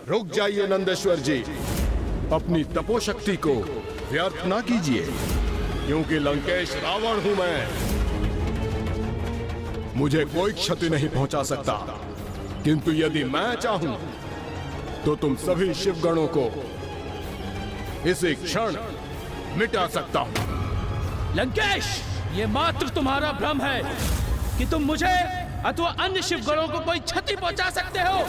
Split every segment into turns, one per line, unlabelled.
रुक जाइए नंदेश्वर जी, अपनी तपोशक्ति को व्यर्थ ना कीजिए, क्योंकि लंकेश रावण हूं मैं। मुझे कोई क्षति नहीं पहुंचा सकता, किंतु यदि मैं चाहूं तो तुम सभी शिवगणों को इसी क्षण मिटा सकता हूं।
लंकेश, ये मात्र तुम्हारा भ्रम है कि तुम मुझे अथवा अन्य शिवगणों को कोई क्षति पहुंचा सकते हो।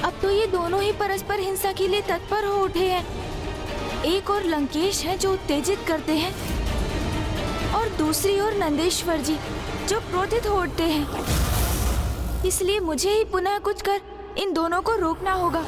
अब तो ये दोनों ही परस्पर हिंसा के लिए तत्पर हो उठे हैं। एक और लंकेश है जो उत्तेजित करते हैं और दूसरी ओर नंदेश्वर जी जो क्रोधित हो उठते हैं। इसलिए मुझे ही पुनः कुछ कर इन दोनों को रोकना होगा।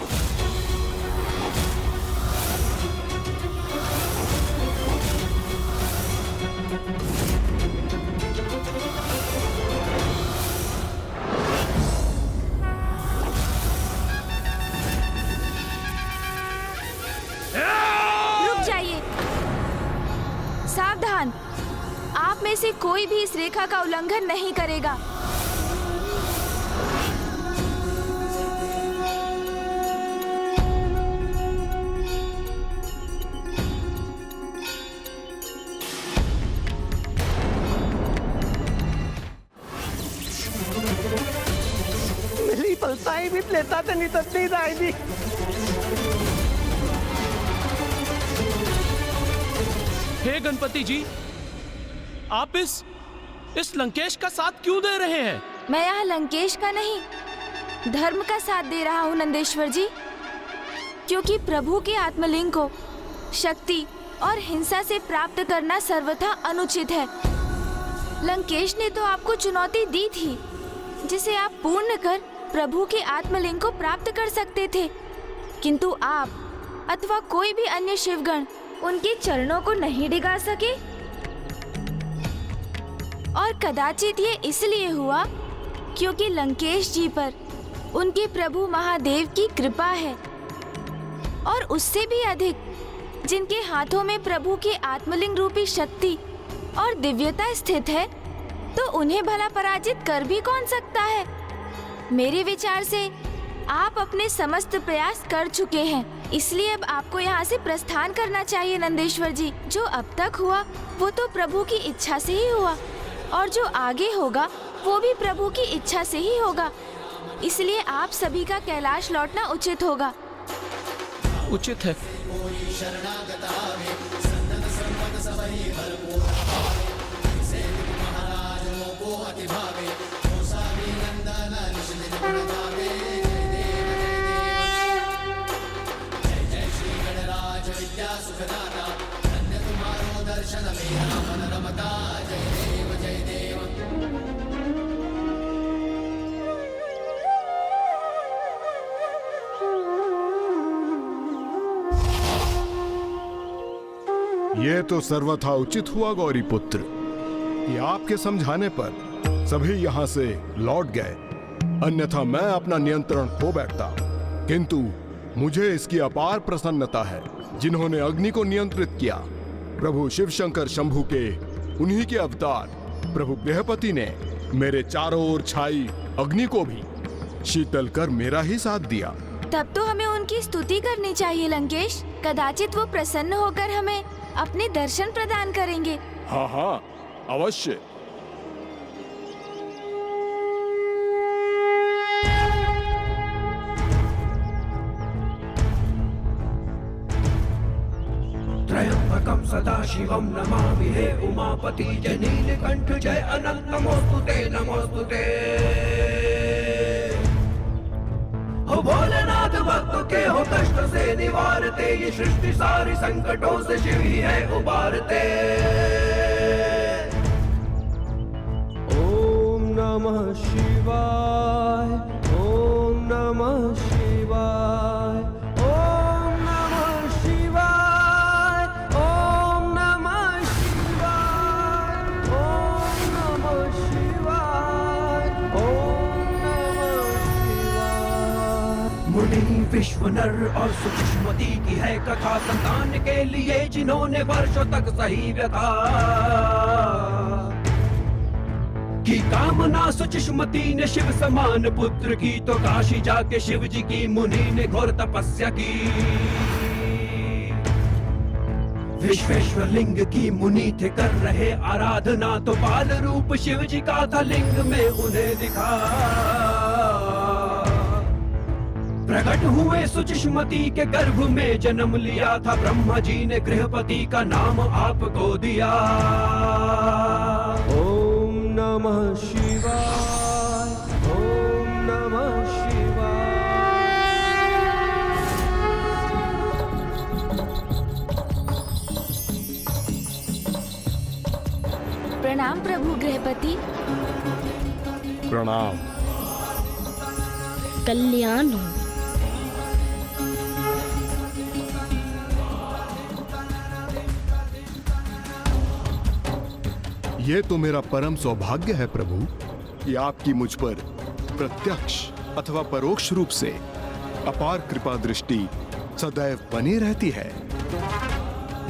रुक जाइए, सावधान, आप में से कोई भी इस रेखा का उल्लंघन नहीं करेगा।
मेरी पलताई भी लेता तो नहीं तत्ती दाई।
हे गणपति जी, आप इस लंकेश का साथ क्यों दे रहे हैं?
मैं यहाँ लंकेश का नहीं, धर्म का साथ दे रहा हूँ नंदेश्वर जी, क्योंकि प्रभु के आत्मलिंग को शक्ति और हिंसा से प्राप्त करना सर्वथा अनुचित है। लंकेश ने तो आपको चुनौती दी थी, जिसे आप पूर्ण कर प्रभु के आत्मलिंग को प्राप्त कर सकते थे, किंतु आप अथवा कोई भी अन्य शिवगण उनके चरणों को नहीं डिगा सके। और कदाचित ये इसलिए हुआ क्योंकि लंकेश जी पर उनके प्रभु महादेव की कृपा है, और उससे भी अधिक जिनके हाथों में प्रभु के आत्मलिंग रूपी शक्ति और दिव्यता स्थित है, तो उन्हें भला पराजित कर भी कौन सकता है। मेरे विचार से आप अपने समस्त प्रयास कर चुके हैं, इसलिए अब आपको यहाँ से प्रस्थान करना चाहिए नंदेश्वर जी। जो अब तक हुआ वो तो प्रभु की इच्छा से ही हुआ, और जो आगे होगा वो भी प्रभु की इच्छा से ही होगा। इसलिए आप सभी का कैलाश लौटना उचित होगा।
उचित है।
ये तो सर्वथा उचित हुआ गौरी पुत्र कि आपके समझाने पर सभी यहाँ से लौट गए, अन्यथा मैं अपना नियंत्रण खो बैठता। किंतु मुझे इसकी अपार प्रसन्नता है जिन्होंने अग्नि को नियंत्रित किया। प्रभु शिव शंकर शंभु के उन्हीं के अवतार प्रभु गृहपति ने मेरे चारों ओर छाई अग्नि को भी शीतल कर मेरा ही साथ दिया।
तब तो हमें उनकी स्तुति करनी चाहिए लंकेश। कदाचित वो प्रसन्न होकर हमें अपने दर्शन प्रदान करेंगे।
हाँ हाँ, अवश्य।
त्रयंबकं सदाशिवं नमामि हे उमापति जय नीलकंठ जय अनंत नमोस्तुते नमोस्तुते। हो भोलेनाथ भक्तों के हो कष्ट से निवारते, ये सृष्टि सारी संकटों से शिव ही है उबारते। ओम नमः शिवाय, ओम नमः शिवाय, ओम नमः शिवाय, ओम नमः शिवाय, ओम नमः शिवाय, ओम नमः शिवाय। मुनि विश्व नर और सुषमति की है कथा, संतान के लिए जिन्होंने वर्षों तक सही व्यथा की कामना। सुषमति ने शिव समान पुत्र की, तो काशी जाके शिव जी की मुनि ने घोर तपस्या की। विश्वेश्वर लिंग की मुनि थे कर रहे आराधना, तो बाल रूप शिव जी का था लिंग में उन्हें दिखा। प्रकट हुए सुषमति के गर्भ में जन्म लिया था, ब्रह्मा जी ने गृहपति का नाम आपको दिया।
ओम नमः शिवाय, ओम नमः शिवाय।
प्रणाम प्रभु गृहपति।
प्रणाम।
कल्याण हो।
ये तो मेरा परम सौभाग्य है प्रभु कि आपकी मुझ पर प्रत्यक्ष अथवा परोक्ष रूप से अपार कृपा दृष्टि सदैव बनी रहती है,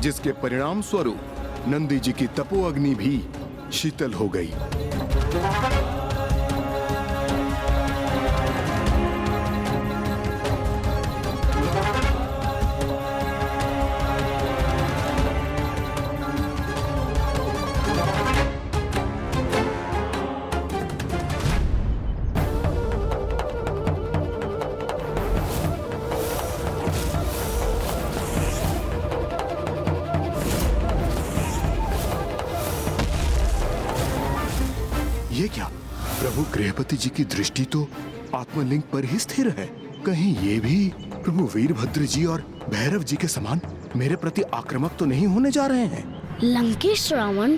जिसके परिणाम स्वरूप नंदी जी की तपो अग्नि भी शीतल हो गई। ये क्या प्रभु गृहपति जी की दृष्टि तो आत्मलिंग पर ही स्थिर है। कहीं ये भी प्रभु वीरभद्र जी और भैरव जी के समान मेरे प्रति आक्रामक तो नहीं होने जा रहे हैं?
लंकेश रावण,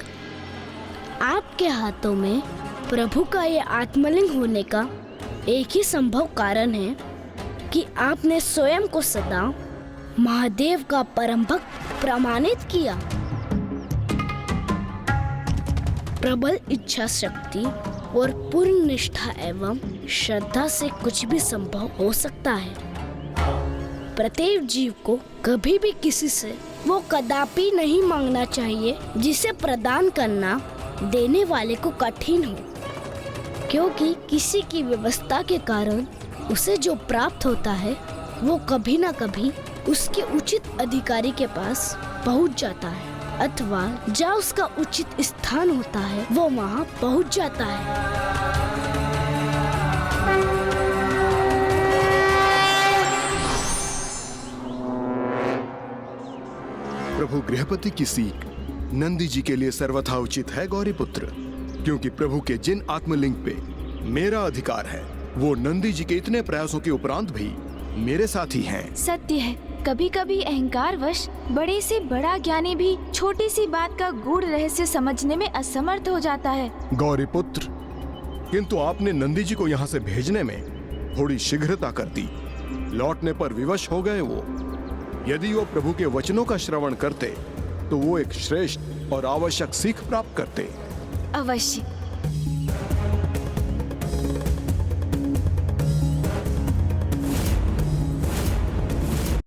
आपके हाथों में प्रभु का ये आत्मलिंग होने का एक ही संभव कारण है कि आपने स्वयं को सदा महादेव का परम भक्त प्रमाणित किया। प्रबल इच्छा शक्ति और पूर्ण निष्ठा एवं श्रद्धा से कुछ भी संभव हो सकता है। प्रत्येक जीव को कभी भी किसी से वो कदापि नहीं मांगना चाहिए जिसे प्रदान करना देने वाले को कठिन हो, क्योंकि किसी की व्यवस्था के कारण उसे जो प्राप्त होता है वो कभी ना कभी उसके उचित अधिकारी के पास पहुंच जाता है, अथवा जहाँ उसका उचित स्थान होता है वो वहाँ पहुँच जाता है।
प्रभु गृहपति की सीख नंदी जी के लिए सर्वथा उचित है गौरीपुत्र, क्योंकि प्रभु के जिन आत्मलिंग पे मेरा अधिकार है वो नंदी जी के इतने प्रयासों के उपरांत भी मेरे साथी हैं।
सत्य है, कभी कभी अहंकार वश बड़े से बड़ा ज्ञानी भी छोटी सी बात का गूढ़ रहस्य समझने में असमर्थ हो जाता है।
गौरीपुत्र, किंतु आपने नंदी जी को यहाँ से भेजने में थोड़ी शीघ्रता कर दी। लौटने पर विवश हो गए वो। यदि वो प्रभु के वचनों का श्रवण करते तो वो एक श्रेष्ठ और आवश्यक सीख प्राप्त करते।
अवश्य।